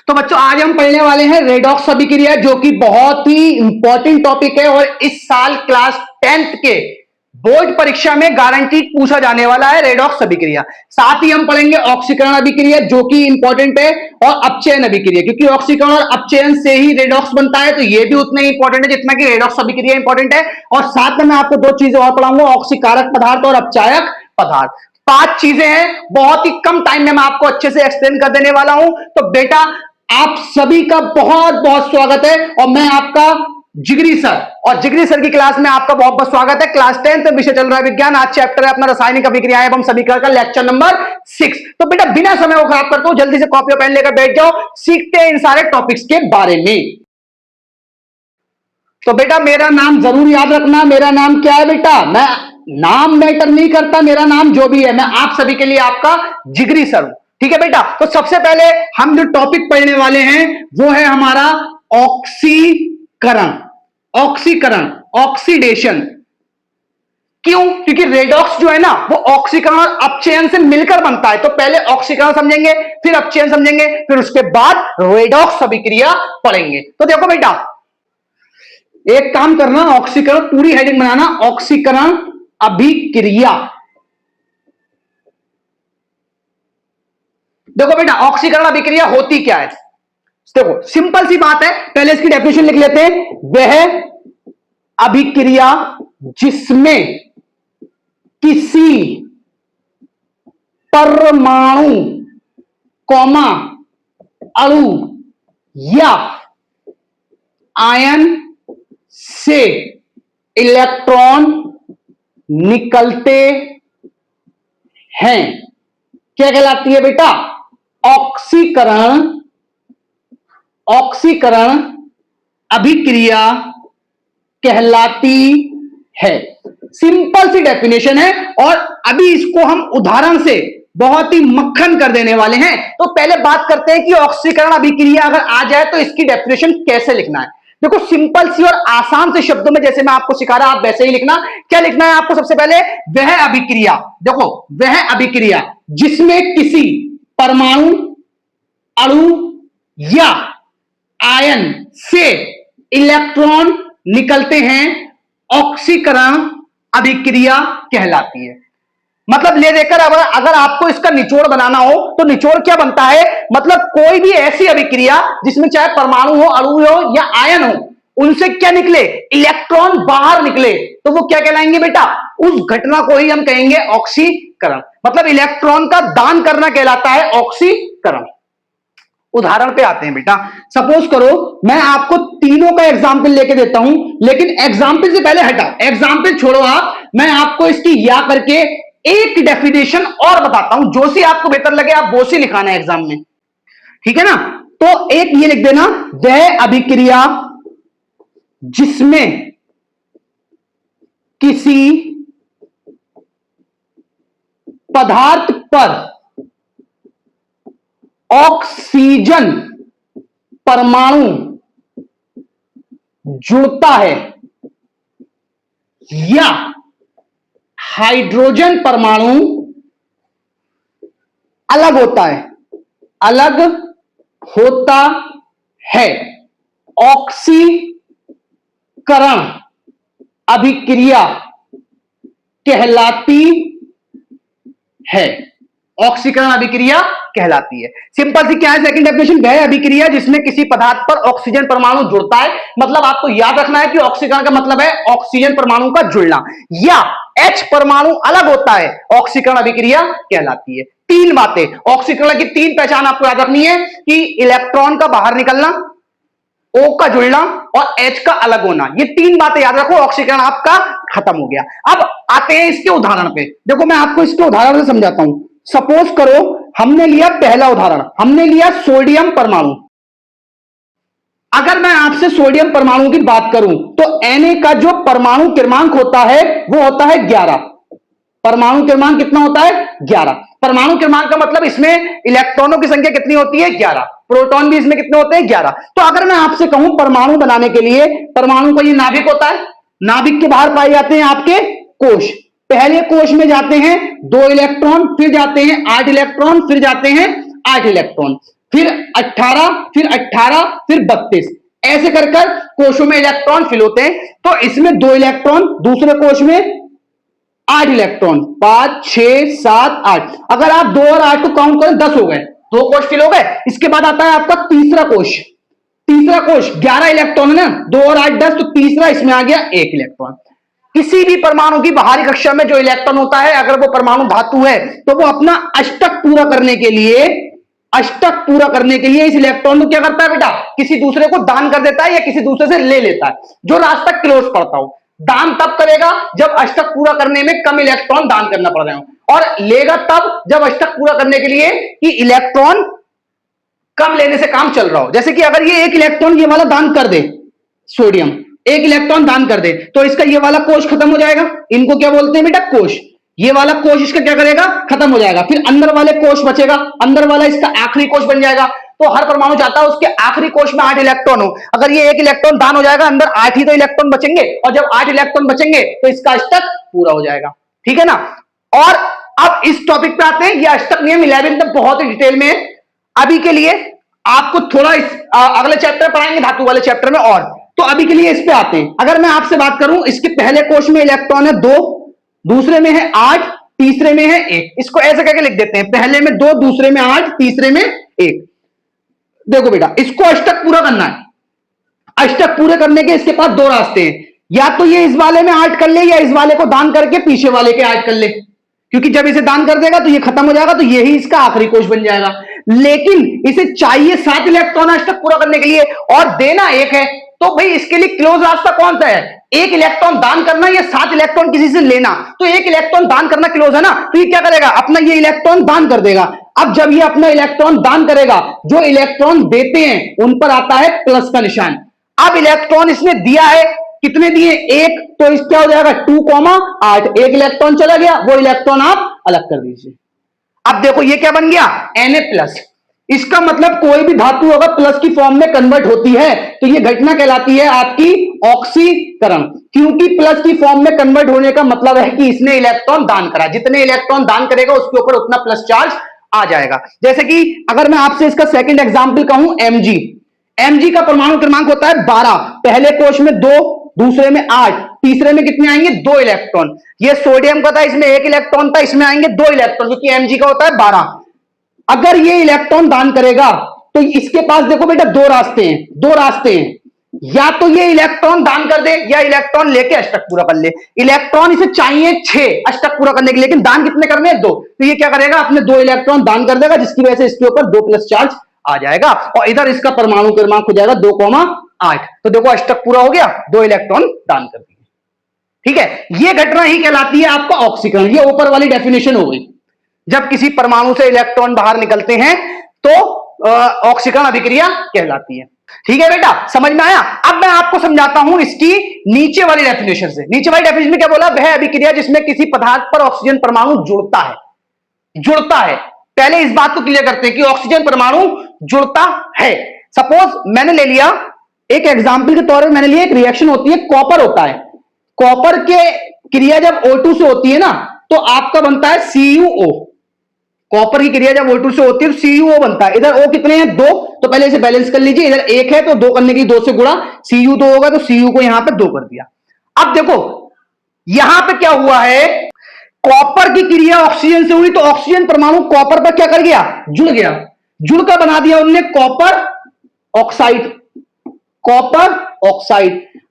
तो बच्चों आज हम पढ़ने वाले हैं रेडॉक्स अभिक्रिया, जो कि बहुत ही इंपॉर्टेंट टॉपिक है और इस साल क्लास 10th के बोर्ड परीक्षा में गारंटीड पूछा जाने वाला है रेडॉक्स अभिक्रिया। साथ ही हम पढ़ेंगे ऑक्सीकरण अभिक्रिया, जो कि इंपॉर्टेंट है, और अपचयन अभिक्रिया, क्योंकि ऑक्सीकरण और अपचयन से ही रेडॉक्स बनता है, तो ये भी उतना ही इंपॉर्टेंट है जितना कि रेडॉक्स अभिक्रिया इंपॉर्टेंट है। और साथ में मैं आपको दो चीजें और पढ़ाऊंगा, ऑक्सीकारक पदार्थ और अपचायक पदार्थ। 5 चीजें हैं, बहुत ही कम टाइम में मैं आपको अच्छे से एक्सप्लेन कर देने वाला हूं। तो बेटा आप सभी का बहुत बहुत स्वागत है, और मैं आपका जिगरी सर, और जिगरी सर की क्लास में आपका बहुत बहुत स्वागत है। क्लास 10th विषय चल रहा है विज्ञान। आज चैप्टर है अपना रासायनिक अभिक्रियाएं एवं समीकरण का, लेक्चर नंबर 6। तो बेटा बिना समय को खराब करता हूं, जल्दी से कॉपी और पेन लेकर बैठ जाओ, सीखते हैं इन सारे टॉपिक्स के बारे में। तो बेटा मेरा नाम जरूर याद रखना, मेरा नाम क्या है बेटा, मैं नाम मैटर नहीं करता, मेरा नाम जो भी है, मैं आप सभी के लिए आपका जिगरी सर हूं, ठीक है बेटा। तो सबसे पहले हम जो टॉपिक पढ़ने वाले हैं वो है हमारा ऑक्सीकरण, ऑक्सीकरण, ऑक्सीडेशन। क्यों? क्योंकि रेडॉक्स जो है ना वो ऑक्सीकरण और अपचयन से मिलकर बनता है। तो पहले ऑक्सीकरण समझेंगे, फिर अपचयन समझेंगे, फिर उसके बाद रेडॉक्स अभिक्रिया पढ़ेंगे। तो देखो बेटा, एक काम करना, ऑक्सीकरण पूरी हेडिंग बनाना, ऑक्सीकरण अभिक्रिया। देखो बेटा ऑक्सीकरण अभिक्रिया होती क्या है, देखो सिंपल सी बात है, पहले इसकी डेफिनेशन लिख लेते हैं। वह अभिक्रिया जिसमें किसी परमाणु कॉमा अणु या आयन से इलेक्ट्रॉन निकलते हैं, क्या कहलाती है बेटा, ऑक्सीकरण, ऑक्सीकरण अभिक्रिया कहलाती है। सिंपल सी डेफिनेशन है, और अभी इसको हम उदाहरण से बहुत ही मक्खन कर देने वाले हैं। तो पहले बात करते हैं कि ऑक्सीकरण अभिक्रिया अगर आ जाए तो इसकी डेफिनेशन कैसे लिखना है। देखो सिंपल सी और आसान से शब्दों में जैसे मैं आपको सिखा रहा, आप वैसे ही लिखना। क्या लिखना है आपको, सबसे पहले वह अभिक्रिया, देखो वह अभिक्रिया जिसमें किसी परमाणु, अणु या आयन से इलेक्ट्रॉन निकलते हैं, ऑक्सीकरण अभिक्रिया कहलाती है। मतलब ले देकर अगर आपको इसका निचोड़ बनाना हो तो निचोड़ क्या बनता है, मतलब कोई भी ऐसी अभिक्रिया जिसमें चाहे परमाणु हो, अणु हो या आयन हो, उनसे क्या निकले, इलेक्ट्रॉन बाहर निकले, तो वो क्या कहलाएंगे बेटा, उस घटना को ही हम कहेंगे ऑक्सीकरण। मतलब इलेक्ट्रॉन का दान करना कहलाता है ऑक्सीकरण। उदाहरण पे आते हैं बेटा, सपोज करो मैं आपको तीनों का एग्जाम्पल लेके देता हूं, लेकिन एग्जाम्पल से पहले हटाओ, एग्जाम्पल छोड़ो आप, मैं आपको इसकी या करके एक डेफिनेशन और बताता हूं, जो सी आपको बेहतर लगे आप वो सी लिखाना है एग्जाम में, ठीक है ना। तो एक ये लिख देना, वह अभिक्रिया जिसमें किसी पदार्थ पर ऑक्सीजन परमाणु जुड़ता है या हाइड्रोजन परमाणु अलग होता है, अलग होता है, ऑक्सीकरण अभिक्रिया कहलाती है, ऑक्सीकरण अभिक्रिया कहलाती है। सिंपल सी क्या है सेकंड डेफिनेशन, वह अभिक्रिया जिसमें किसी पदार्थ पर ऑक्सीजन परमाणु जुड़ता है, मतलब आपको याद रखना है कि ऑक्सीकरण का मतलब है ऑक्सीजन परमाणु का जुड़ना, या H परमाणु अलग होता है, ऑक्सीकरण अभिक्रिया कहलाती है। 3 बातें, ऑक्सीकरण की 3 पहचान आपको याद रखनी है कि इलेक्ट्रॉन का बाहर निकलना, O का जुड़ना और H का अलग होना, ये 3 बातें याद रखो, ऑक्सीकरण आपका खत्म हो गया। अब आते हैं इसके उदाहरण पे। देखो मैं आपको इसके उदाहरण से समझाता हूं। सपोज करो हमने लिया पहला उदाहरण, हमने लिया सोडियम परमाणु। अगर मैं आपसे सोडियम परमाणु की बात करूं तो Na का जो परमाणु क्रमांक होता है वो होता है 11। परमाणु क्रमांक कितना होता है, 11। परमाणु क्रमांक का मतलब इसमें इलेक्ट्रॉनों की संख्या कितनी होती है, 11। प्रोटॉन भी इसमें कितने होते हैं, 11। तो अगर मैं आपसे कहूं परमाणु बनाने के लिए, परमाणु का ये नाभिक होता है, नाभिक के बाहर पाए जाते हैं आपके कोश। पहले कोश में जाते हैं 2 इलेक्ट्रॉन, फिर जाते हैं 8 इलेक्ट्रॉन, फिर जाते हैं 8 इलेक्ट्रॉन, फिर 18, फिर 18, फिर 32, ऐसे कर कर कोशों में इलेक्ट्रॉन फिल होते हैं। तो इसमें 2 इलेक्ट्रॉन, दूसरे कोश में 8 इलेक्ट्रॉन, 5, 6, 7, 8। अगर आप 2 और 8 को काउंट करें 10 हो गए, 2 कोश फिल हो गए। इसके बाद आता है आपका तीसरा कोश। तीसरा कोश 11 इलेक्ट्रॉन है ना, 2 और 8 10, तो तीसरा इसमें आ गया 1 इलेक्ट्रॉन। किसी भी परमाणु की बाहरी कक्षा में जो इलेक्ट्रॉन होता है, अगर वो परमाणु धातु है तो वो अपना अष्टक पूरा करने के लिए, अष्टक पूरा करने के लिए इस इलेक्ट्रॉन को क्या करता है बेटा, किसी दूसरे को दान कर देता है या किसी दूसरे से ले लेता है, जो रास्ता क्लोज पड़ता हो। दान तब करेगा जब अष्टक पूरा करने में कम इलेक्ट्रॉन दान करना पड़ रहे हो, और लेगा तब जब अष्टक पूरा करने के लिए कि इलेक्ट्रॉन कम लेने से काम चल रहा हो। जैसे कि अगर ये 1 इलेक्ट्रॉन ये वाला दान कर दे, सोडियम 1 इलेक्ट्रॉन दान कर दे, तो इसका ये वाला कोश खत्म हो जाएगा। इनको क्या बोलते हैं बेटा, कोश। ये वाला कोश इसका क्या करेगा, खत्म हो जाएगा। फिर अंदर वाले कोश बचेगा, अंदर वाला इसका आखिरी कोश बन जाएगा। तो हर परमाणु चाहता है उसके आखिरी कोश में 8 इलेक्ट्रॉन हो। अगर ये 1 इलेक्ट्रॉन दान हो जाएगा, अंदर 8 ही तो इलेक्ट्रॉन बचेंगे, और जब 8 इलेक्ट्रॉन बचेंगे तो इसका अष्टक पूरा हो जाएगा। ठीक है ना। और अब इस टॉपिक पे आते हैं, ये अष्टक नियम 11 तक बहुत ही डिटेल में है। अभी के लिए आपको थोड़ा इस अगले चैप्टर पढ़ाएंगे, धातु वाले चैप्टर में। और तो अभी के लिए इस पे आते हैं। अगर मैं आपसे बात करूं, इसके पहले कोश में इलेक्ट्रॉन है 2, दूसरे में है 8, तीसरे में है 1। इसको ऐसे करके लिख देते हैं, पहले में 2, दूसरे में 8, तीसरे में 1। देखो बेटा, इसको अष्टक पूरा करना है। अष्टक पूरे करने के इसके पास 2 रास्ते हैं, या तो ये इस वाले में 8 कर ले, या इस वाले को दान करके पीछे वाले के 8 कर ले, क्योंकि जब इसे दान कर देगा तो ये खत्म हो जाएगा, तो यही इसका आखिरी कोश बन जाएगा। लेकिन इसे चाहिए 7 इलेक्ट्रॉन अष्टक पूरा करने के लिए, और देना 1 है। तो भाई इसके लिए क्लोज रास्ता कौन सा है, 1 इलेक्ट्रॉन दान करना या 7 इलेक्ट्रॉन किसी से लेना। तो 1 इलेक्ट्रॉन दान करना क्लोज है ना, तो ये क्या करेगा, अपना ये इलेक्ट्रॉन दान कर देगा। अब जब ये अपना इलेक्ट्रॉन दान करेगा, जो इलेक्ट्रॉन देते हैं उन पर आता है प्लस का निशान। अब इलेक्ट्रॉन इसने दिया है, कितने दिए, 1, तो इस क्या हो जाएगा 2,8। 1 इलेक्ट्रॉन चला गया, वो इलेक्ट्रॉन आप अलग कर दीजिए। अब देखो ये क्या बन गया, Na+। इसका मतलब कोई भी धातु अगर प्लस की फॉर्म में कन्वर्ट होती है तो ये घटना कहलाती है आपकी ऑक्सीकरण, क्योंकि प्लस की फॉर्म में कन्वर्ट होने का मतलब है कि इसने इलेक्ट्रॉन दान करा। जितने इलेक्ट्रॉन दान करेगा उसके ऊपर उतना प्लस चार्ज आ जाएगा। जैसे कि अगर मैं आपसे इसका सेकंड एग्जांपल कहूं, Mg का परमाणु क्रमांक होता है 12। पहले कोश में 2, दूसरे में 8, तीसरे में कितने आएंगे, 2 इलेक्ट्रॉन। ये सोडियम का था, इसमें 1 इलेक्ट्रॉन था, इसमें आएंगे 2 इलेक्ट्रॉन, क्योंकि Mg का होता है 12। अगर ये इलेक्ट्रॉन दान करेगा तो इसके पास देखो बेटा 2 रास्ते हैं, या तो ये इलेक्ट्रॉन दान कर दे या इलेक्ट्रॉन लेके अष्टक पूरा कर ले। इलेक्ट्रॉन इसे चाहिए 6 अष्टक पूरा करने के लिए, लेकिन दान कितने करने हैं, 2। तो ये क्या करेगा, अपने 2 इलेक्ट्रॉन दान कर देगा, जिसकी वजह से इसके ऊपर 2 प्लस चार्ज आ जाएगा, और इधर इसका परमाणु क्रमांक हो जाएगा 2,8। तो देखो अष्टक पूरा हो गया, 2 इलेक्ट्रॉन दान कर दिए। ठीक है, ये घटना ही कहलाती है आपका ऑक्सीकरण। ये ऊपर वाली डेफिनेशन हो गई। जब किसी परमाणु से इलेक्ट्रॉन बाहर निकलते हैं तो ऑक्सीकरण अभिक्रिया कहलाती है। ठीक है बेटा, समझ में आया। अब मैं आपको समझाता हूं इसकी नीचे वाली डेफिनेशन से। नीचे वाली डेफिनेशन में क्या बोला, वह अभिक्रिया जिसमें किसी पदार्थ पर ऑक्सीजन परमाणु जुड़ता है। पहले इस बात को क्लियर करते हैं कि ऑक्सीजन परमाणु जुड़ता है। सपोज मैंने ले लिया एक एग्जाम्पल के तौर पर, मैंने लिया एक रिएक्शन होती है, कॉपर होता है। कॉपर के क्रिया जब O2 से होती है ना, तो आपका बनता है CuO। कॉपर की क्रिया जब O2 से होती है तो CuO बनता है। इधर O कितने हैं, 2, तो पहले इसे बैलेंस कर लीजिए। इधर 1 है तो 2 करने के लिए 2 से गुणा, Cu 2 होगा तो Cu को यहां पे 2 कर दिया। अब देखो यहां पे क्या हुआ है, कॉपर की क्रिया ऑक्सीजन से हुई, तो ऑक्सीजन परमाणु कॉपर पर क्या कर गया, जुड़ गया। जुड़कर बना दिया उन्होंने कॉपर ऑक्साइड।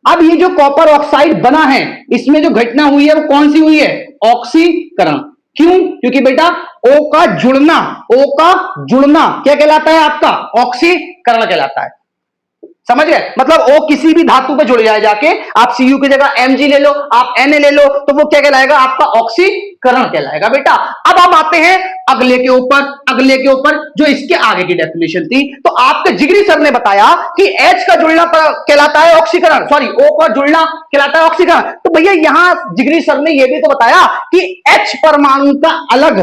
अब ये जो कॉपर ऑक्साइड बना है, इसमें जो घटना हुई है वो कौन सी हुई है, ऑक्सीकरण। क्यों, क्योंकि बेटा O का जुड़ना क्या कहलाता है, आपका ऑक्सीकरण कहलाता है। समझ गए, मतलब O किसी भी धातु पे जुड़ जाए जाके, आप Cu की जगह Mg ले लो, आप Na ले लो, तो वो क्या कहलाएगा, आपका ऑक्सीकरण कहलाएगा बेटा। अब हम आते हैं अगले के ऊपर जो इसके आगे की डेफिनेशन थी। तो आपके जिगरी सर ने बताया कि H का जुड़ना कहलाता है ऑक्सीकरण, सॉरी O का जुड़ना कहलाता है ऑक्सीकरण। तो भैया यहां जिगरी सर ने यह भी तो बताया कि H परमाणु का अलग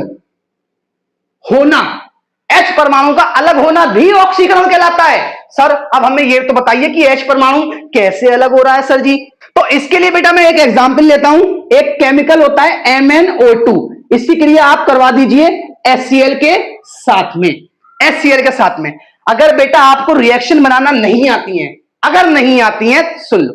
होना भी ऑक्सीकरण कहलाता है। सर अब हमें यह तो बताइए कि H परमाणु कैसे अलग हो रहा है सर जी। तो इसके लिए बेटा मैं एक एग्जांपल लेता हूं। एक केमिकल होता है MnO2, इसकी क्रिया आप करवा दीजिए HCl के साथ में। अगर बेटा आपको रिएक्शन बनाना नहीं आती है, अगर नहीं आती है, सुन लो,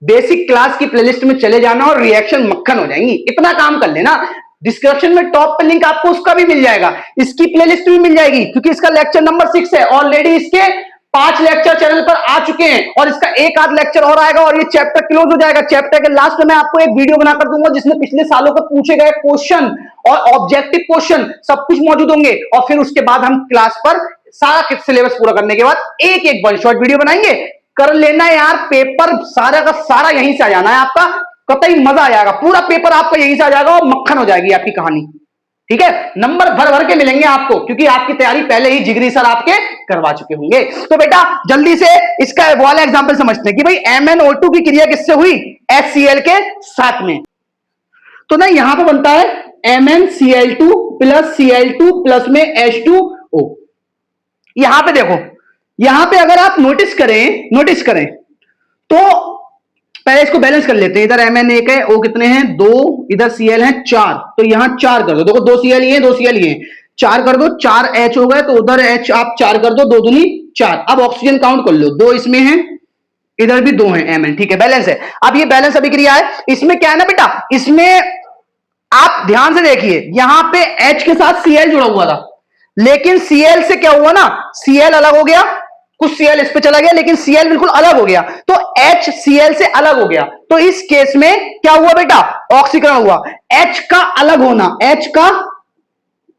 बेसिक क्लास की प्लेलिस्ट में चले जाना और रिएक्शन मक्खन हो जाएंगी। इतना काम कर लेना, डिस्क्रिप्शन में टॉप पे लिंक आपको उसका भी मिल जाएगा, इसकी प्लेलिस्ट भी मिल जाएगी, क्योंकि इसका लेक्चर नंबर 6 है। ऑलरेडी इसके 5 लेक्चर चैनल पर आ चुके हैं और इसका एक आध लेक्चर और आएगा और ये चैप्टर क्लोज हो जाएगा। चैप्टर के लास्ट में मैं आपको एक वीडियो बनाकर दूंगा जिसमें पिछले सालों के पूछे गए क्वेश्चन और ऑब्जेक्टिव क्वेश्चन सब कुछ मौजूद होंगे। और फिर उसके बाद हम क्लास पर सारा सिलेबस पूरा करने के बाद एक एक वन शॉट वीडियो बनाएंगे। कर लेना यार, पेपर सारा का सारा यहीं से आ जाना है आपका, कतई मजा आ जाएगा, पूरा पेपर आपका यहीं से आ जाएगा और मक्खन हो जाएगी आपकी कहानी। ठीक है, नंबर भर भर के मिलेंगे आपको, क्योंकि आपकी तैयारी पहले ही जिगरी सर आपके करवा चुके होंगे। तो बेटा जल्दी से इसका वाला एग्जांपल समझते हैं कि भाई MnO2 की क्रिया किससे हुई, HCl के साथ में। तो ना यहां पे बनता है MnCl2 प्लस Cl2 प्लस में H2O। यहां पे देखो, यहां पे अगर आप नोटिस करें तो पहले इसको बैलेंस कर लेते हैं। इधर Mn 1 है, O कितने हैं 2, इधर Cl है 4, तो यहां 4 कर दो। देखो 2 Cl ही है, 2 Cl ही है, 4 कर दो, 4 H हो गए, तो उधर H आप 4 कर दो, 2 दूनी 4। अब ऑक्सीजन काउंट कर लो, 2 इसमें है, इधर भी 2 है Mn, ठीक है, बैलेंस है। अब ये बैलेंस अभिक्रिया है, इसमें क्या है ना बेटा, इसमें आप ध्यान से देखिए, यहां पे H के साथ Cl जुड़ा हुआ था, लेकिन Cl से क्या हुआ ना, Cl अलग हो गया, कुछ Cl इस पे चला गया, लेकिन Cl बिल्कुल अलग हो गया, तो H Cl से अलग हो गया। तो इस केस में क्या हुआ बेटा, ऑक्सीकरण हुआ। H का अलग होना, H का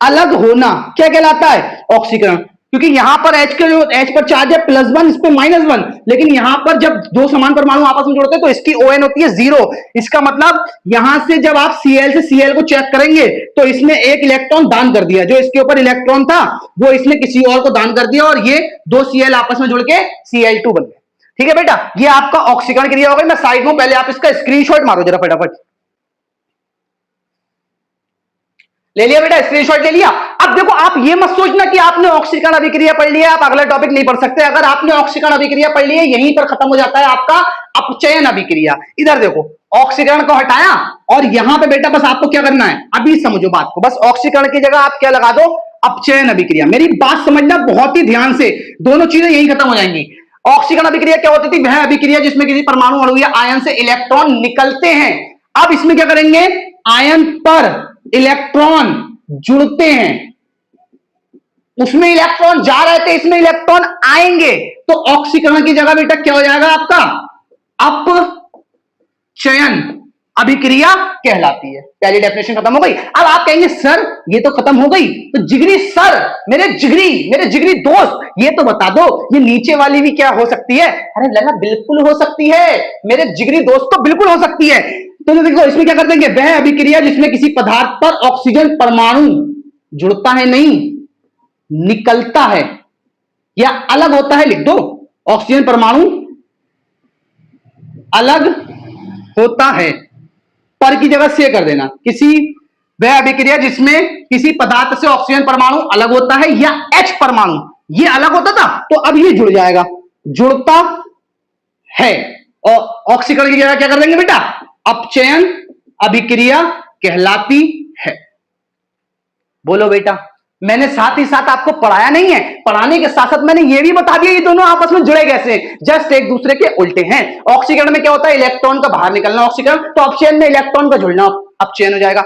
अलग होना क्या कहलाता है, ऑक्सीकरण। क्योंकि यहां पर H के जो H पर चार्ज है +1, इस पे -1, लेकिन यहां पर जब दो समान परमाणु आपस में जुड़ते हैं तो इसकी ON होती है 0। इसका मतलब यहां से जब आप Cl से Cl को चेक करेंगे तो इसने एक इलेक्ट्रॉन दान कर दिया, जो इसके ऊपर इलेक्ट्रॉन था वो इसने किसी और को दान कर दिया, और ये 2 Cl आपस में जुड़ के Cl2 बन गए। ठीक है बेटा, ये आपका ऑक्सीकरण क्रिया हो गई। मैं साइड में, पहले आप इसका स्क्रीनशॉट मारो जरा फटाफट। ले लिया बेटा, स्क्रीनशॉट ले लिया। अब देखो, आप ये मत सोचना कि आपने ऑक्सीकरण अभिक्रिया पढ़ लिया, आप अगला टॉपिक नहीं पढ़ सकते। अगर आपने ऑक्सीकरण अभिक्रिया पढ़ लिया, यहीं पर खत्म हो जाता है आपका अपचयन अभिक्रिया। इधर देखो, ऑक्सीकरण को हटाया और यहां पे बेटा बस आपको क्या करना है, अभी समझो बात को, बस ऑक्सीकरण की जगह आप क्या लगा दो, अपचयन अभिक्रिया। मेरी बात समझना बहुत ही ध्यान से, दोनों चीजें यही खत्म हो जाएंगी। ऑक्सीकरण अभिक्रिया क्या होती थी, वह अभिक्रिया जिसमें किसी परमाणु अणु या आयन से इलेक्ट्रॉन निकलते हैं। अब इसमें क्या करेंगे, आयन पर इलेक्ट्रॉन जुड़ते हैं, उसमें इलेक्ट्रॉन जा रहे थे, इसमें इलेक्ट्रॉन आएंगे, तो ऑक्सीकरण की जगह बेटा क्या हो जाएगा आपका, अपचयन अभिक्रिया कहलाती है। पहली डेफिनेशन खत्म हो गई। अब आप कहेंगे सर ये तो खत्म हो गई, तो जिगरी सर, मेरे जिगरी दोस्त, ये तो बता दो ये नीचे वाली भी क्या हो सकती है। अरे लला बिल्कुल हो सकती है मेरे जिगरी दोस्त, तो बिल्कुल हो सकती है। तो देखो इसमें क्या कर देंगे, वह अभिक्रिया जिसमें किसी पदार्थ पर ऑक्सीजन परमाणु जुड़ता है नहीं, निकलता है या अलग होता है, लिख दो, ऑक्सीजन परमाणु अलग होता है, पर की जगह से कर देना, किसी वह अभिक्रिया जिसमें किसी पदार्थ से ऑक्सीजन परमाणु अलग होता है या H परमाणु, ये अलग होता था तो अब ये जुड़ जाएगा, जुड़ता है, और ऑक्सीकरण की जगह क्या कर देंगे बेटा, अपचयन अभिक्रिया कहलाती है। बोलो बेटा, मैंने साथ ही साथ आपको पढ़ाया नहीं है, पढ़ाने के साथ साथ मैंने ये भी बता दिया ये दोनों आपस में जुड़े कैसे, जस्ट एक दूसरे के उल्टे हैं। ऑक्सीकरण में क्या होता है, इलेक्ट्रॉन का बाहर निकलना ऑक्सीकरण, तो अपचयन में इलेक्ट्रॉन का जुड़ना अपचयन हो जाएगा।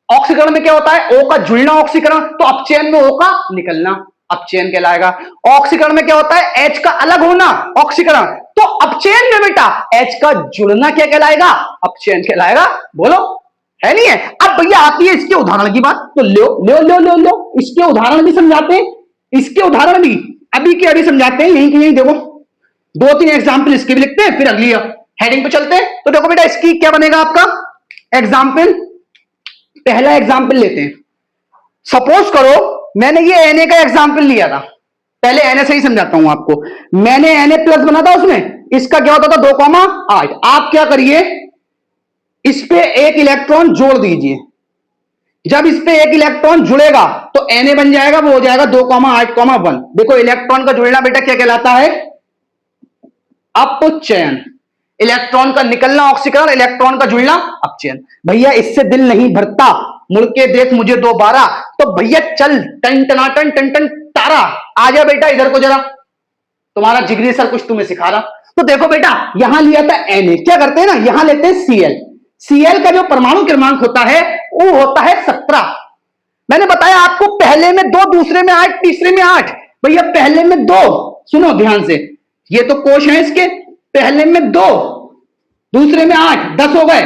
ऑक्सीकरण में क्या होता है, O का जुड़ना ऑक्सीकरण, तो अपचयन में O का निकलना अपचयन कहलाएगा। ऑक्सीकरण में क्या होता है, H का अलग होना ऑक्सीकरण, तो अपचयन में बेटा H का जुड़ना क्या कहलाएगा, अपचयन कहलाएगा। बोलो है नहीं है। अब भैया आती है इसके उदाहरण की बात, तो लो लो लो लो लो इसके उदाहरण भी समझाते हैं, इसके उदाहरण भी अभी के अभी समझाते हैं। यहीं कहीं देखो 2-3 एग्जाम्पल इसके भी लिखते हैं, फिर अगली हेडिंग पे चलते हैं। तो देखो बेटा इसकी क्या बनेगा आपका एग्जाम्पल, पहला एग्जाम्पल लेते हैं। सपोज करो मैंने ये Na का एग्जाम्पल लिया था, पहले Na से ही समझाता हूं आपको। मैंने Na+ बना था, उसमें इसका क्या होता था 2,8। आप क्या करिए, इस पे एक इलेक्ट्रॉन जोड़ दीजिए, जब इस पे एक इलेक्ट्रॉन जुड़ेगा तो Na बन जाएगा, वो हो जाएगा 2,8,1। देखो इलेक्ट्रॉन का जुड़ना बेटा क्या कहलाता है, अपचयन। इलेक्ट्रॉन का निकलना ऑक्सीकरण, इलेक्ट्रॉन का जुड़ना अपचयन। भैया इससे दिल नहीं भरता, मुड़ के देख मुझे दोबारा, तो भैया चल टन टनाटन टन टन तारा, आ जा बेटा इधर को जरा, तुम्हारा जिगरी सर कुछ तुम्हें सिखा रहा। तो देखो बेटा, यहां लिया था Na, क्या करते हैं ना, यहां लेते हैं Cl। Cl का जो परमाणु क्रमांक होता है वो होता है 17। मैंने बताया आपको, पहले में 2, दूसरे में 8, तीसरे में 8। भैया पहले में 2, सुनो ध्यान से, ये तो कोश है इसके, पहले में 2, दूसरे में 8, 10 हो गए।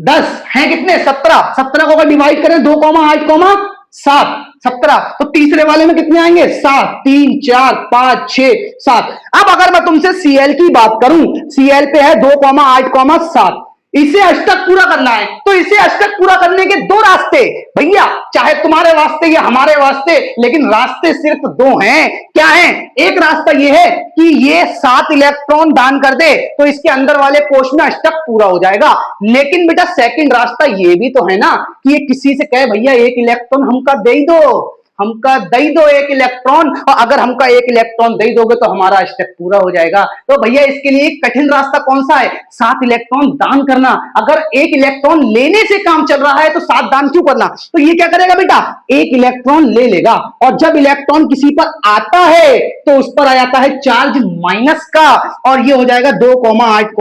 10 है कितने, 17। 17 को अगर डिवाइड करें 2, 8, 7, 17, तो तीसरे वाले में कितने आएंगे, 7, 3, 4, 5, 6, 7। अब अगर मैं तुमसे Cl की बात करूं, Cl पे है 2, 8, 7, इसे अष्टक पूरा करना है। तो इसे अष्टक पूरा करने के 2 रास्ते भैया, चाहे तुम्हारे वास्ते या हमारे वास्ते, लेकिन रास्ते सिर्फ 2 हैं। क्या है, एक रास्ता यह है कि ये 7 इलेक्ट्रॉन दान कर दे तो इसके अंदर वाले कोश में अष्टक पूरा हो जाएगा। लेकिन बेटा सेकंड रास्ता ये भी तो है ना कि ये किसी से कहे भैया 1 इलेक्ट्रॉन हमका दे दो, हमका दे दो 1 इलेक्ट्रॉन, और अगर हमका 1 इलेक्ट्रॉन दे दोगे तो हमारा अष्टक पूरा हो जाएगा। तो भैया इसके लिए एक कठिन रास्ता कौन सा है, 7 इलेक्ट्रॉन दान करना। अगर 1 इलेक्ट्रॉन लेने से काम चल रहा है तो 7 दान क्यों करना। तो ये क्या करेगा बेटा, 1 इलेक्ट्रॉन ले लेगा, और जब इलेक्ट्रॉन किसी पर आता है तो उस पर आ जाता है चार्ज माइनस का, और ये हो जाएगा 2, 8,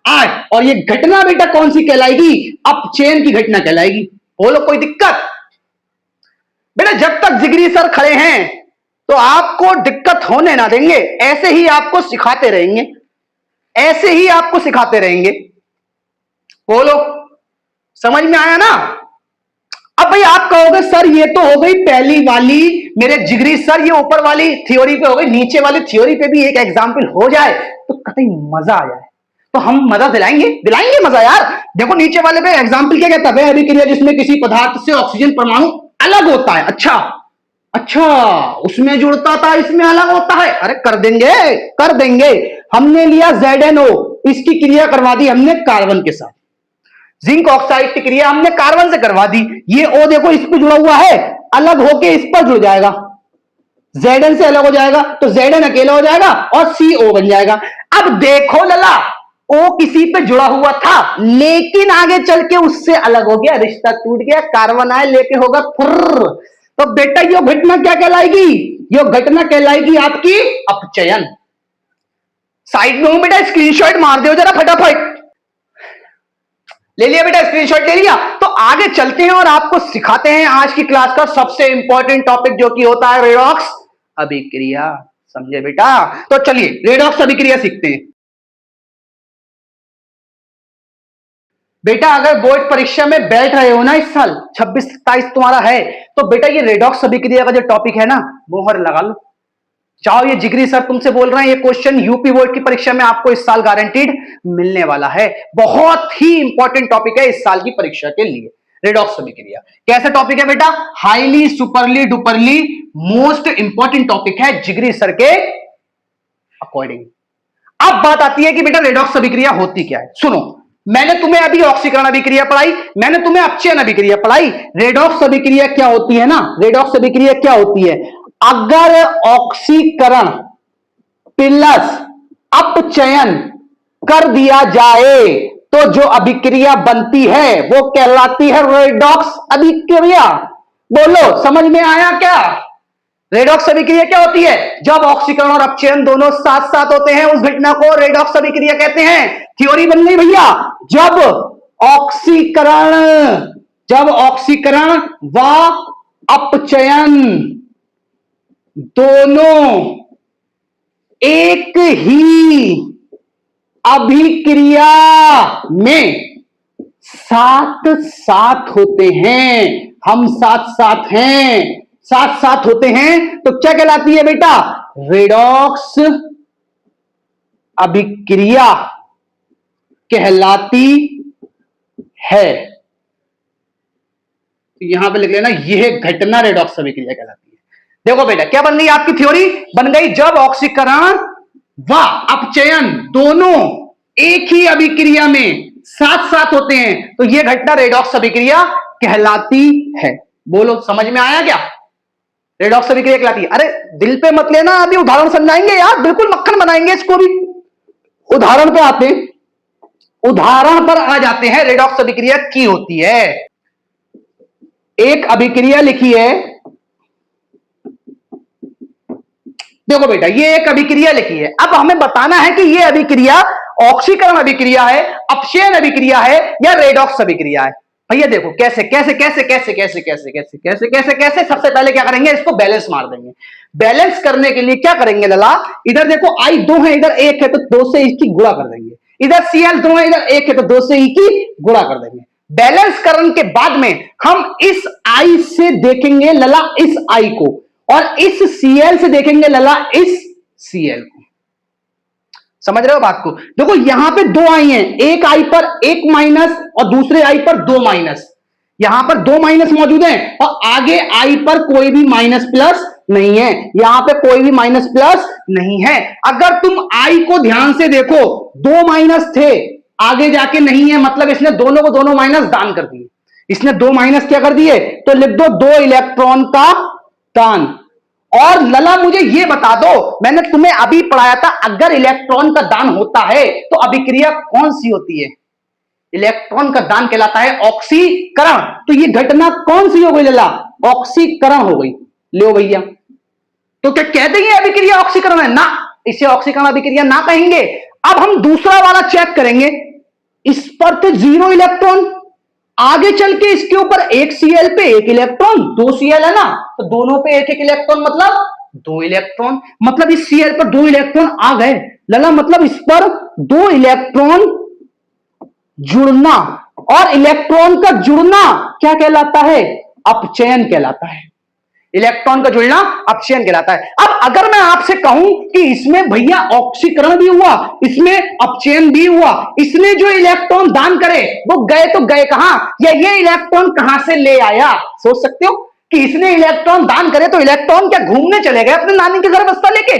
8। और ये घटना बेटा कौन सी कहलाएगी, अपचयन की घटना कहलाएगी। बोलो कोई दिक्कत। बेटा जब तक जिगरी सर खड़े हैं तो आपको दिक्कत होने ना देंगे, ऐसे ही आपको सिखाते रहेंगे, ऐसे ही आपको सिखाते रहेंगे। बोलो समझ में आया ना। अब भाई आप कहोगे सर ये तो हो गई पहली वाली मेरे जिगरी सर, ये ऊपर वाली थ्योरी पे हो गई, नीचे वाली थ्योरी पे भी एक एग्जाम्पल हो जाए तो कतई मजा आ जाए। तो हम मजा दिलाएंगे, दिलाएंगे मजा यार। देखो नीचे वाले पे एग्जाम्पल क्या कहता है, अभिक्रिया जिसमें किसी पदार्थ से ऑक्सीजन परमाणु अलग होता है। अच्छा अच्छा, उसमें जुड़ता था इसमें अलग होता है, अरे कर देंगे, कर देंगे। हमने लिया ZnO, इसकी क्रिया करवा दी हमने कार्बन के साथ, जिंक ऑक्साइड की क्रिया हमने कार्बन से करवा दी। ये O देखो इस पे जुड़ा हुआ है, अलग होके इस पर जुड़ जाएगा, Zn से अलग हो जाएगा तो Zn अकेला हो जाएगा और CO बन जाएगा। अब देखो लला, O किसी पे जुड़ा हुआ था लेकिन आगे चल के उससे अलग हो गया, रिश्ता टूट गया, कार्बन आए लेके होगा फुर्र। तो बेटा ये घटना क्या कहलाएगी, ये घटना कहलाएगी आपकी अपचयन। साइड में हूं बेटा, स्क्रीनशॉट मार दो जरा फटाफट। ले लिया बेटा, स्क्रीनशॉट ले लिया। तो आगे चलते हैं और आपको सिखाते हैं आज की क्लास का सबसे इंपॉर्टेंट टॉपिक जो कि होता है रेडॉक्स अभिक्रिया। समझे बेटा, तो चलिए रेडॉक्स अभिक्रिया सीखते हैं। बेटा अगर बोर्ड परीक्षा में बैठ रहे हो ना इस साल 26-27 तुम्हारा है, तो बेटा ये रेडॉक्स अभिक्रिया का जो टॉपिक है ना मोहर लगा लो। चाहो ये जिगरी सर तुमसे बोल रहे हैं, ये क्वेश्चन यूपी बोर्ड की परीक्षा में आपको इस साल गारंटीड मिलने वाला है। बहुत ही इंपॉर्टेंट टॉपिक है इस साल की परीक्षा के लिए रेडॉक्स अभिक्रिया। कैसा टॉपिक है बेटा, हाईली सुपरली डुपरली मोस्ट इंपॉर्टेंट टॉपिक है जिगरी सर के अकॉर्डिंग। अब बात आती है कि बेटा रेडॉक्स अभिक्रिया होती क्या है। सुनो, मैंने तुम्हें अभी ऑक्सीकरण अभिक्रिया पढ़ाई, मैंने तुम्हें अपचयन अभिक्रिया पढ़ाई। रेडॉक्स अभिक्रिया क्या होती है ना, रेडॉक्स अभिक्रिया क्या होती है, अगर ऑक्सीकरण प्लस अपचयन कर दिया जाए तो जो अभिक्रिया बनती है वो कहलाती है रेडॉक्स अभिक्रिया। बोलो समझ में आया क्या। रेडॉक्स अभिक्रिया क्या होती है, जब ऑक्सीकरण और अपचयन दोनों साथ साथ होते हैं उस घटना को रेडॉक्स अभिक्रिया कहते हैं। थ्योरी बन गई भैया, जब ऑक्सीकरण व अपचयन दोनों एक ही अभिक्रिया में साथ साथ होते हैं, हम साथ साथ हैं, साथ साथ होते हैं तो क्या कहलाती है बेटा, रेडॉक्स अभिक्रिया कहलाती है। तो यहां पे लिख लेना, यह घटना रेडॉक्स अभिक्रिया कहलाती है। देखो बेटा क्या बन गई आपकी थ्योरी, बन गई जब ऑक्सीकरण व अपचयन दोनों एक ही अभिक्रिया में साथ साथ होते हैं तो यह घटना रेडॉक्स अभिक्रिया कहलाती है। बोलो समझ में आया क्या, रेडॉक्स अभिक्रिया कहलाती है। अरे दिल पे मत लेना, अभी उदाहरण समझाएंगे यार, बिल्कुल मक्खन बनाएंगे इसको भी। उदाहरण पे आते हैं, उदाहरण पर आ जाते हैं रेडॉक्स अभिक्रिया की होती है। एक अभिक्रिया लिखी है देखो बेटा, ये एक अभिक्रिया लिखी है, अब हमें बताना है कि ये अभिक्रिया ऑक्सीकरण अभिक्रिया है, अपचयन अभिक्रिया है, या रेडॉक्स अभिक्रिया है। भैया देखो कैसे कैसे कैसे कैसे कैसे कैसे कैसे कैसे कैसे कैसे सबसे पहले क्या करेंगे, इसको बैलेंस मार देंगे। बैलेंस करने के लिए क्या करेंगे लला, इधर देखो आई 2 है, इधर 1 है, तो 2 से इसकी गुणा कर देंगे। इधर Cl 2 है, इधर 1 है, तो 2 से ई की गुणा कर देंगे। बैलेंस करने के बाद में हम इस आई से देखेंगे लला इस आई को, और इस Cl से देखेंगे लला इस Cl को। समझ रहे हो बात को? देखो यहां पे 2 आई हैं, एक आई पर 1 माइनस और दूसरे आई पर 2 माइनस। यहां पर 2 माइनस मौजूद हैं और आगे आई पर कोई भी माइनस प्लस नहीं है, यहां पे कोई भी माइनस प्लस नहीं है। अगर तुम आई को ध्यान से देखो, 2 माइनस थे, आगे जाके नहीं है, मतलब इसने दोनों को दोनों माइनस दान कर दिए। इसने 2 माइनस क्या कर दिए, तो लिख दो 2 इलेक्ट्रॉन का दान। और लला मुझे ये बता दो, मैंने तुम्हें अभी पढ़ाया था, अगर इलेक्ट्रॉन का दान होता है तो अभिक्रिया कौन सी होती है? इलेक्ट्रॉन का दान कहलाता है ऑक्सीकरण। तो ये घटना कौन सी हो गई लला? ऑक्सीकरण हो गई। लो भैया, तो क्या कह देंगे अभिक्रिया ऑक्सीकरण है? ना, इसे ऑक्सीकरण अभिक्रिया ना कहेंगे। अब हम दूसरा वाला चेक करेंगे, इस पर तो 0 इलेक्ट्रॉन, आगे चल के इसके ऊपर एक Cl पे 1 इलेक्ट्रॉन, 2 Cl है ना, तो दोनों पे 1 इलेक्ट्रॉन, मतलब 2 इलेक्ट्रॉन, मतलब इस Cl पर 2 इलेक्ट्रॉन आ गए लला, मतलब इस पर 2 इलेक्ट्रॉन जुड़ना, और इलेक्ट्रॉन का जुड़ना क्या कहलाता है? अपचयन कहलाता है। इलेक्ट्रॉन का जुड़ना अपचयन कहलाता है। अब अगर मैं आपसे कहूं कि इसमें भैया ऑक्सीकरण भी हुआ, इसमें अपचयन भी हुआ, इसने जो इलेक्ट्रॉन दान करे वो गए तो गए कहां, या ये इलेक्ट्रॉन कहां से ले आया? सोच सकते हो कि इसने इलेक्ट्रॉन दान करे तो इलेक्ट्रॉन क्या घूमने चले गए अपने नानी के घर बस्ता लेके,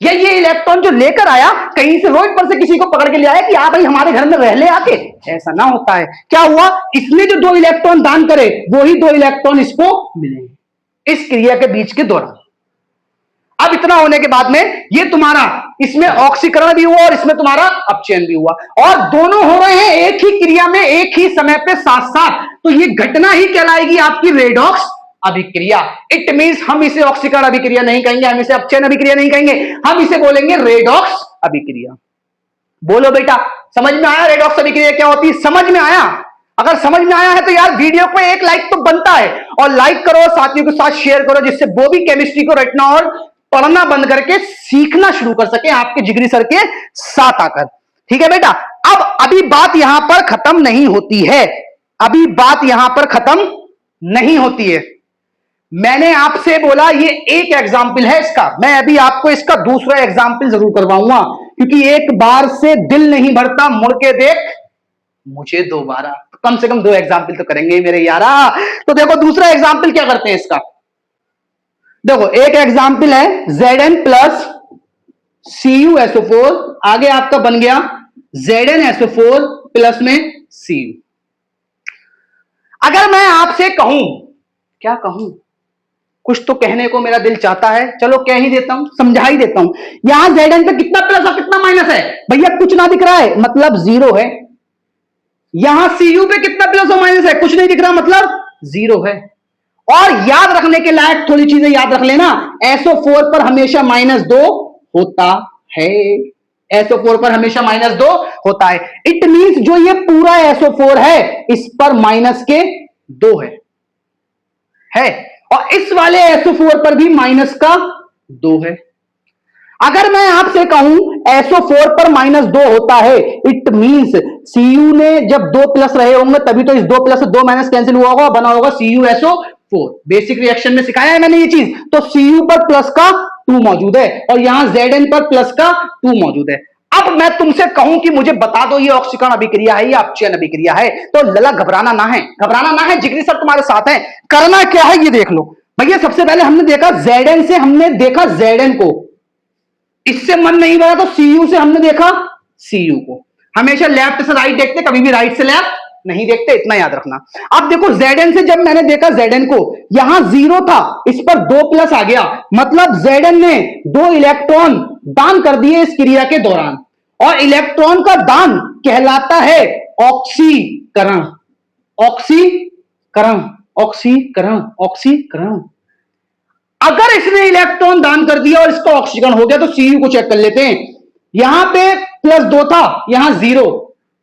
या ये इलेक्ट्रॉन जो लेकर आया कहीं से रोड पर से किसी को पकड़ के ले आया कि आप भाई हमारे घर में रह ले आके? ऐसा ना होता है। क्या हुआ, इसने जो 2 इलेक्ट्रॉन दान करे वो ही 2 इलेक्ट्रॉन इसको मिलेंगे इस क्रिया के बीच के दौरान। अब इतना होने के बाद में ये तुम्हारा इसमें ऑक्सीकरण भी हुआ और इसमें तुम्हारा अपचयन भी हुआ, और दोनों हो रहे हैं एक ही क्रिया में एक ही समय पे साथ साथ, तो ये घटना ही कहलाएगी आपकी रेडॉक्स अभिक्रिया। इट मींस हम इसे ऑक्सीकरण अभिक्रिया नहीं कहेंगे, हम इसे अपचयन अभिक्रिया नहीं कहेंगे, हम इसे बोलेंगे रेडॉक्स अभिक्रिया। बोलो बेटा, समझ में आया रेडॉक्स अभिक्रिया क्या होती है? समझ में आया? अगर समझ में आया है तो यार वीडियो को एक लाइक तो बनता है, और लाइक करो, साथियों के साथ शेयर करो, जिससे वो भी केमिस्ट्री को रटना और पढ़ना बंद करके सीखना शुरू कर सके आपके जिगरी सर के साथ आकर। ठीक है बेटा, अब अभी बात यहां पर खत्म नहीं होती है, अभी बात यहां पर खत्म नहीं होती है। मैंने आपसे बोला ये एक एग्जाम्पल है इसका, मैं अभी आपको इसका दूसरा एग्जाम्पल जरूर करवाऊंगा, क्योंकि एक बार से दिल नहीं भरता, मुड़ के देख मुझे दोबारा। कम से कम 2 एग्जाम्पल तो करेंगे मेरे यारा। तो देखो दूसरा एग्जाम्पल क्या करते हैं इसका, देखो एक एग्जाम्पल है Zn प्लस CuSO4, आगे आपका बन गया ZnSO4 प्लस में Cu। अगर मैं आपसे कहूं, क्या कहूं, कुछ तो कहने को मेरा दिल चाहता है, चलो कह ही देता हूं, समझा ही देता हूं। यहां Zn पे कितना प्लस और कितना माइनस है भैया? कुछ ना दिख रहा है, मतलब 0 है। यहां Cu पे कितना प्लस और माइनस है? कुछ नहीं दिख रहा, मतलब 0 है। और याद रखने के लायक थोड़ी चीजें याद रख लेना, SO4 पर हमेशा -2 होता है, SO4 पर हमेशा -2 होता है। इट मींस जो ये पूरा SO4 है इस पर -2 है, और इस वाले SO4 पर भी -2 है। अगर मैं आपसे कहूं SO4 पर -2 होता है, इट मींस Cu ने जब 2 प्लस रहे होंगे तभी तो इस 2 प्लस से 2 माइनस कैंसिल हुआ होगा, बना होगा CuSO4। बेसिक रिएक्शन में सिखाया है मैंने ये चीज। तो Cu पर प्लस का 2 मौजूद है और यहां Zn पर प्लस का 2 मौजूद है। अब मैं तुमसे कहूं कि मुझे बता दो ये ऑक्सीकरण अभिक्रिया है या अपचयन अभिक्रिया है, तो लला घबराना ना है, घबराना ना है, जिगरी सर तुम्हारे साथ है। करना क्या है ये देख लो भैया। सबसे पहले हमने देखा Zn से, हमने देखा Zn को, इससे मन नहीं भरा तो Cu से हमने देखा Cu को। हमेशा लेफ्ट से राइट देखते, कभी भी राइट से लेफ्ट नहीं देखते, इतना याद रखना। अब देखो Zn से जब मैंने देखा Zn को, यहां 0 था, इस पर 2 प्लस आ गया, मतलब Zn ने 2 इलेक्ट्रॉन दान कर दिए इस क्रिया के दौरान, और इलेक्ट्रॉन का दान कहलाता है ऑक्सीकरण। ऑक्सीकरण, ऑक्सीकरण, ऑक्सीकरण। अगर इसने इलेक्ट्रॉन दान कर दिया और इसका ऑक्सीकरण हो गया तो Cu को चेक कर लेते हैं। यहां पे +2 था, यहां 0,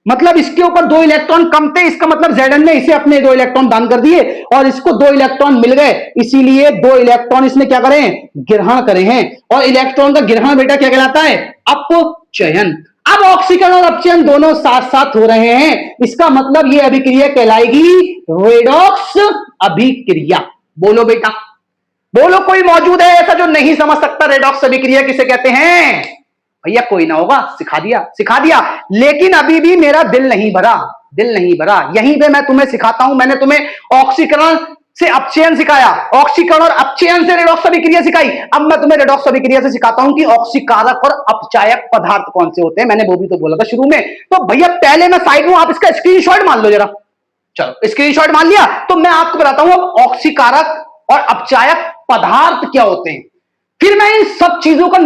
मतलब इसके ऊपर 2 इलेक्ट्रॉन कम थे, इसका मतलब Zn ने इसे अपने 2 इलेक्ट्रॉन दान कर दिए और इसको 2 इलेक्ट्रॉन मिल गए, इसीलिए 2 इलेक्ट्रॉन इसने क्या करे हैं, ग्रहण करे हैं। और इलेक्ट्रॉन का ग्रहण बेटा क्या कहलाता है, अपचयन। अब ऑक्सीकरण और अपचयन दोनों साथ साथ हो रहे हैं, इसका मतलब यह अभिक्रिया कहलाएगी रेडॉक्स अभिक्रिया। बोलो बेटा, बोलो, कोई मौजूद है ऐसा जो नहीं समझ सकता रेडॉक्स अभिक्रिया किसे कहते हैं? भैया कोई ना होगा, सिखा दिया सिखा दिया, लेकिन अभी भी मेरा दिल नहीं भरा, दिल नहीं भरा। यहीं पे मैं तुम्हें सिखाता हूं, मैंने तुम्हें ऑक्सीकरण से अपचयन सिखाया, ऑक्सीकरण और अपचयन से रेडॉक्स अभिक्रिया सिखाई, अब मैं तुम्हें रेडॉक्स अभिक्रिया से सिखाता हूं कि ऑक्सीकारक और अपचायक पदार्थ कौन से होते हैं। मैंने वो भी तो बोला था शुरू में। तो भैया पहले मैं साइड में, आप इसका स्क्रीनशॉट मान लो जरा, चलो स्क्रीनशॉट मान लिया, तो मैं आपको बताता हूं अब ऑक्सीकारक और अपचायक पदार्थ क्या होते हैं। फिर मैं इन सब चीजों का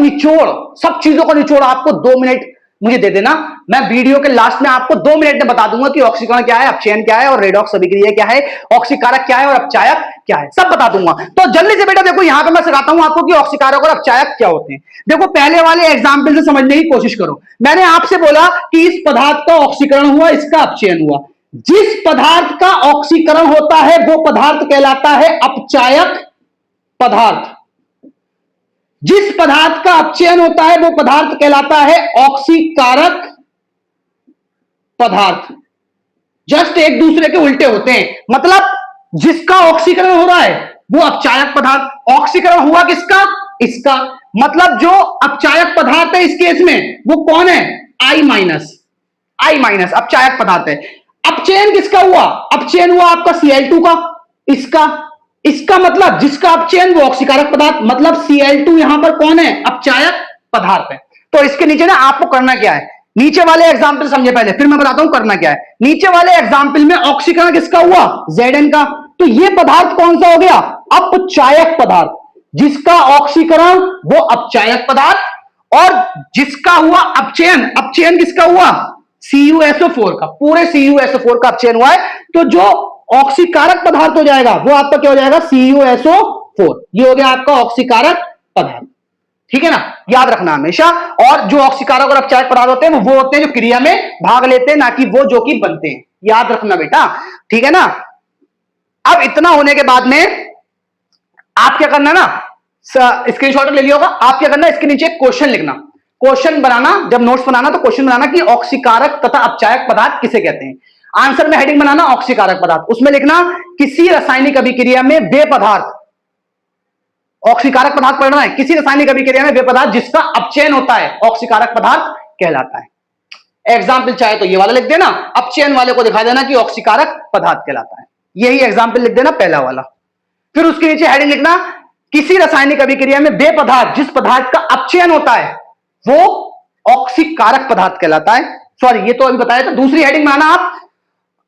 निचोड़ आपको 2 मिनट मुझे दे देना, मैं वीडियो के लास्ट में आपको 2 मिनट में बता दूंगा कि ऑक्सीकरण क्या है, अपचयन क्या है और रेडॉक्स अभिक्रिया क्या है, ऑक्सीकारक क्या है और अपचायक क्या है, सब बता दूंगा। तो जल्दी से बेटा देखो, यहां पे मैं सिखाता हूं आपको कि ऑक्सीकारक और अपचायक क्या होते हैं। देखो पहले वाले एग्जाम्पल से समझने की कोशिश करो। मैंने आपसे बोला कि इस पदार्थ का ऑक्सीकरण हुआ, इसका अपचयन हुआ। जिस पदार्थ का ऑक्सीकरण होता है वो पदार्थ कहलाता है अपचायक पदार्थ, जिस पदार्थ का अपचयन होता है वो पदार्थ कहलाता है ऑक्सीकारक पदार्थ। जस्ट एक दूसरे के उल्टे होते हैं, मतलब जिसका ऑक्सीकरण हो रहा है वो अपचायक पदार्थ, ऑक्सीकरण हुआ किसका, इसका, मतलब जो अपचायक पदार्थ है इस केस में वो कौन है, I- अपचायक पदार्थ है। अपचयन किसका हुआ, अपचयन हुआ आपका Cl2 का, इसका मतलब जिसका अपचयन वो ऑक्सीकारक पदार्थ, मतलब Cl2 यहां पर कौन है, अपचायक पदार्थ है। तो इसके नीचे ना आपको करना क्या है, नीचे वाले एग्जाम्पल समझे पहले, फिर मैं बताता हूं करना क्या है। नीचे वाले एग्जाम्पल में ऑक्सीकरण किसका हुआ, Zn का, तो ये पदार्थ कौन सा हो गया, अपचायक पदार्थ, जिसका ऑक्सीकरण वो अपचायक पदार्थ, और जिसका हुआ अपचयन, अपचयन किसका हुआ, CuSO4 का, पूरे CuSO4 का अपचयन हुआ है, तो जो ऑक्सीकारक पदार्थ हो जाएगा वो आपका क्या हो जाएगा, CuSO4। ये हो गया आपका ऑक्सीकारक पदार्थ, ठीक है ना, याद रखना हमेशा। और जो ऑक्सीकारक और अपचायक पदार्थ होते हैं वो होते हैं जो क्रिया में भाग लेते हैं, ना कि वो जो कि बनते हैं, याद रखना बेटा, ठीक है ना। अब इतना होने के बाद में आप क्या करना ना, स्क्रीनशॉट ले लिया होगा, आप क्या करना, इसके नीचे क्वेश्चन लिखना, क्वेश्चन बनाना, जब नोट्स बनाना तो क्वेश्चन बनाना कि ऑक्सीकारक तथा अपचायक पदार्थ किसे कहते हैं। आंसर में हेडिंग बनाना ऑक्सीकारक पदार्थ, उसमें लिखना किसी रासायनिक अभिक्रिया में वे पदार्थ, ऑक्सीकारक पदार्थ पढ़ना है, किसी रासायनिक अभिक्रिया में वे पदार्थ जिसका अपचयन होता है ऑक्सीकारक पदार्थ कहलाता है। एग्जाम्पल चाहे तो ये वाला लिख देना, अपचयन वाले को दिखा देना कि ऑक्सीकारक पदार्थ कहलाता है, यही एग्जाम्पल लिख देना पहला वाला। फिर उसके नीचे हेडिंग लिखना किसी रासायनिक अभिक्रिया में वे पदार्थ जिस पदार्थ का अपचयन होता है वो ऑक्सीकारक पदार्थ कहलाता है। सॉरी ये तो अभी बताया था, दूसरी हेडिंग बनाना आप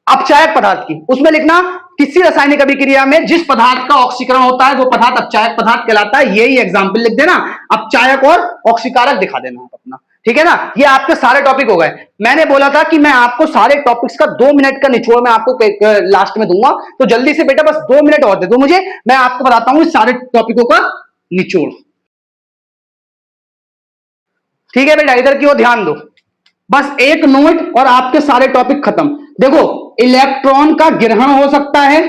अपचायक पदार्थ की, उसमें लिखना किसी रासायनिक अभिक्रिया में जिस पदार्थ का ऑक्सीकरण होता है वो पदार्थ अपचायक पदार्थ कहलाता है, यही एग्जाम्पल लिख देना, अपचायक और ऑक्सीकारक दिखा देना आप अपना, ठीक है ना। ये आपके सारे टॉपिक हो गए। मैंने बोला था कि मैं आपको सारे टॉपिक्स का 2 मिनट का निचोड़ मैं आपको लास्ट में दूंगा, तो जल्दी से बेटा बस 2 मिनट और दे दो मुझे, मैं आपको बताता हूं इस सारे टॉपिकों का निचोड़, ठीक है बेटा, इधर की ओर ध्यान दो, बस एक नोट और आपके सारे टॉपिक खत्म। देखो इलेक्ट्रॉन का ग्रहण हो सकता है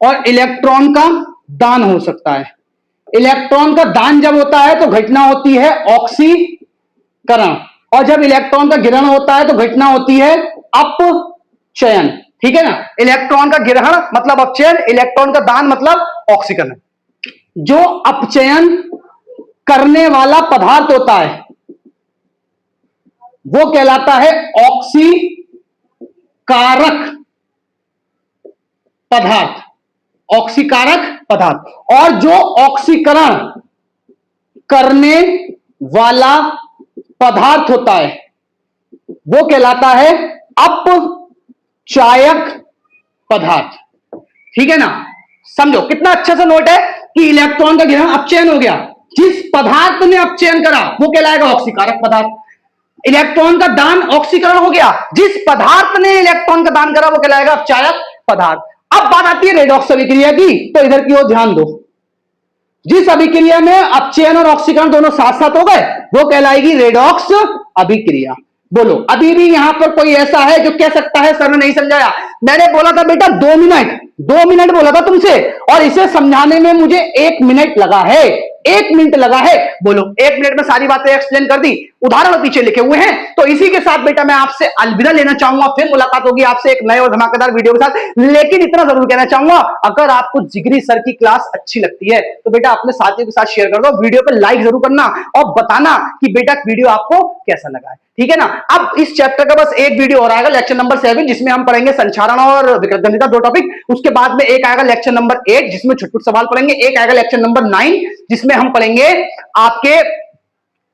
और इलेक्ट्रॉन का दान हो सकता है। इलेक्ट्रॉन का दान जब होता है तो घटना होती है ऑक्सीकरण, और जब इलेक्ट्रॉन का ग्रहण होता है तो घटना होती है अपचयन, ठीक है ना। इलेक्ट्रॉन का ग्रहण मतलब अपचयन, इलेक्ट्रॉन का दान मतलब ऑक्सीकरण। जो अपचयन करने वाला पदार्थ होता है वो कहलाता है ऑक्सीकारक पदार्थ, ऑक्सीकारक पदार्थ, और जो ऑक्सीकरण करने वाला पदार्थ होता है वो कहलाता है अपचायक पदार्थ, ठीक है ना। समझो कितना अच्छा सा नोट है कि इलेक्ट्रॉन का ग्रहण अपचयन हो गया, जिस पदार्थ ने अपचयन करा वो कहलाएगा ऑक्सीकारक पदार्थ। इलेक्ट्रॉन का दान ऑक्सीकरण हो गया, जिस पदार्थ ने इलेक्ट्रॉन का दान करा वो कहलाएगा अपचायक पदार्थ। अब बात आती है रेडॉक्स अभिक्रिया की, तो इधर की ओर ध्यान दो। जिस अभिक्रिया में अपचयन और ऑक्सीकरण दोनों साथ साथ हो गए वो कहलाएगी रेडॉक्स अभिक्रिया। बोलो, अभी भी यहां पर कोई ऐसा है जो कह सकता है सर ने नहीं समझाया? मैंने बोला था बेटा 2 मिनट बोला था तुमसे, और इसे समझाने में मुझे 1 मिनट लगा है, 1 मिनट लगा है। बोलो, 1 मिनट में सारी बातें एक्सप्लेन कर दी, उदाहरण पीछे लिखे हुए हैं। तो इसी के साथ बेटा मैं आपसे अलविदा लेना चाहूंगा, फिर मुलाकात होगी आपसे एक नए और धमाकेदार वीडियो के साथ। लेकिन इतना जरूर कहना चाहूंगा, अगर आपको जिगरी सर की क्लास अच्छी लगती है तो बेटा अपने साथियों के साथ शेयर कर दो, वीडियो पे लाइक जरूर करना और बताना कि बेटा वीडियो आपको कैसा लगा है, ठीक है ना। अब इस चैप्टर का बस एक वीडियो और आएगा, लेक्चर नंबर 7, जिसमें हम पढ़ेंगे संचारण और विकृत 2 टॉपिक। उसके बाद में एक आएगा लेक्चर नंबर 8, जिसमें छुटपुट सवाल पढ़ेंगे। एक आएगा लेक्चर नंबर 9, जिसमें हम पढ़ेंगे आपके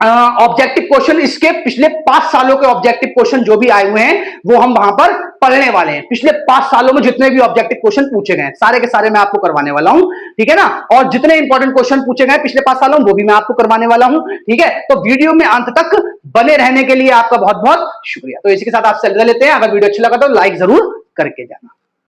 ऑब्जेक्टिव क्वेश्चन। इसके पिछले 5 सालों के ऑब्जेक्टिव क्वेश्चन जो भी आए हुए हैं वो हम वहां पर पढ़ने वाले हैं। पिछले 5 सालों में जितने भी ऑब्जेक्टिव क्वेश्चन पूछे गए सारे के सारे मैं आपको करवाने वाला हूं, ठीक है ना। और जितने इंपॉर्टेंट क्वेश्चन पूछे गए पिछले 5 सालों में वो भी मैं आपको करवाने वाला हूं, ठीक है। तो वीडियो में अंत तक बने रहने के लिए आपका बहुत बहुत शुक्रिया। तो इसी के साथ आपसे अलविदा लेते हैं। अगर वीडियो अच्छा लगा तो लाइक जरूर करके जाना।